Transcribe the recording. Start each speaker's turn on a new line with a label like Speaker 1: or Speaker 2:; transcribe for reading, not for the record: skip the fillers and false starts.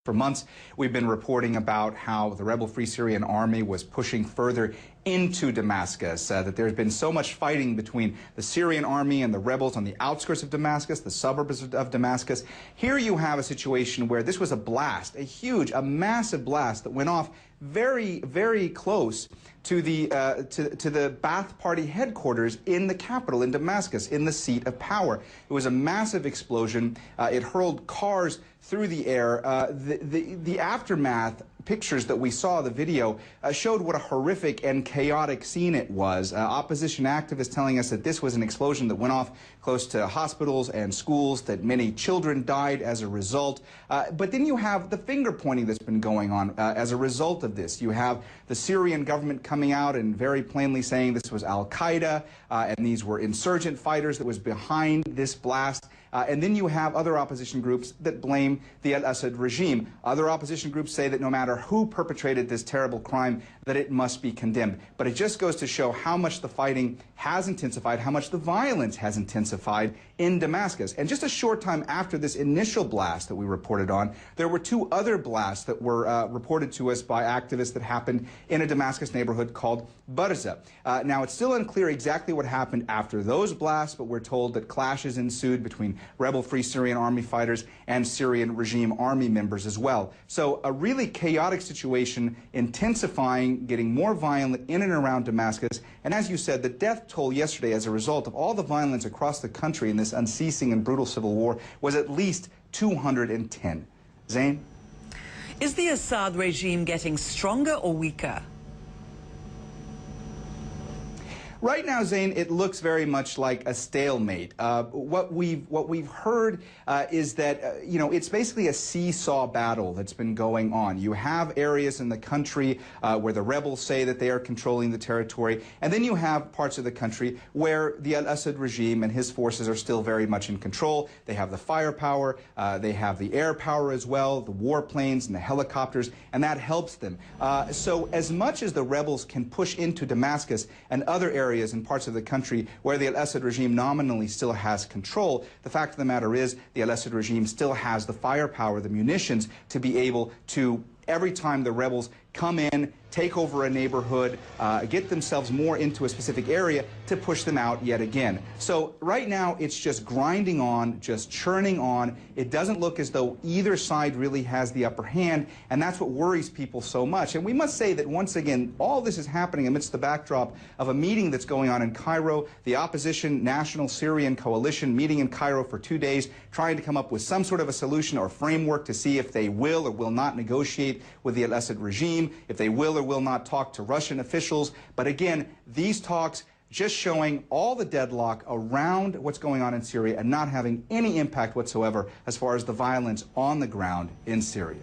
Speaker 1: For months, we've been reporting about how the rebel Free Syrian Army was pushing further into Damascus, that there's been so much fighting between the Syrian army and the rebels on the outskirts of Damascus, the suburbs of Damascus. Here you have a situation where this was a blast, a massive blast that went off very, very close to the Ba'ath Party headquarters in the capital, in Damascus, in the seat of power. It was a massive explosion. It hurled cars through the air. The aftermath pictures that we saw, the video, showed what a horrific and chaotic scene it was. Opposition activists telling us that this was an explosion that went off close to hospitals and schools, that many children died as a result. But then you have the finger pointing that's been going on as a result of this. You have the Syrian government coming out and very plainly saying this was Al-Qaeda and these were insurgent fighters that was behind this blast. And then you have other opposition groups that blame the al-Assad regime. Other opposition groups say that no matter who perpetrated this terrible crime, that it must be condemned. But it just goes to show how much the fighting has intensified, how much the violence has intensified in Damascus. And just a short time after this initial blast that we reported on, there were two other blasts that were reported to us by activists that happened in a Damascus neighborhood called Barza. Now, it's still unclear exactly what happened after those blasts, but we're told that clashes ensued between rebel Free Syrian Army fighters and Syrian regime army members as well. So a really chaotic situation, intensifying, getting more violent in and around Damascus. And as you said, the death toll yesterday as a result of all the violence across the country in this unceasing and brutal civil war was at least 210. Zain?
Speaker 2: Is the Assad regime getting stronger or weaker?
Speaker 1: Right now, Zain, it looks very much like a stalemate. What we've heard is that you know, it's basically a seesaw battle that's been going on. You have areas in the country where the rebels say that they are controlling the territory, and then you have parts of the country where the al-Assad regime and his forces are still very much in control. They have the firepower, they have the air power as well, the warplanes and the helicopters, and that helps them. So as much as the rebels can push into Damascus and other areas in parts of the country where the al-Assad regime nominally still has control, the fact of the matter is the al-Assad regime still has the firepower, the munitions to be able to, every time the rebels come in, take over a neighborhood, get themselves more into a specific area, to push them out yet again. So right now it's just grinding on, just churning on. It doesn't look as though either side really has the upper hand, and that's what worries people so much. And we must say that once again, all this is happening amidst the backdrop of a meeting that's going on in Cairo, the opposition National Syrian Coalition meeting in Cairo for 2 days, trying to come up with some sort of a solution or framework to see if they will or will not negotiate with the al-Assad regime, if they will or will not talk to Russian officials. But again, these talks just showing all the deadlock around what's going on in Syria and not having any impact whatsoever as far as the violence on the ground in Syria.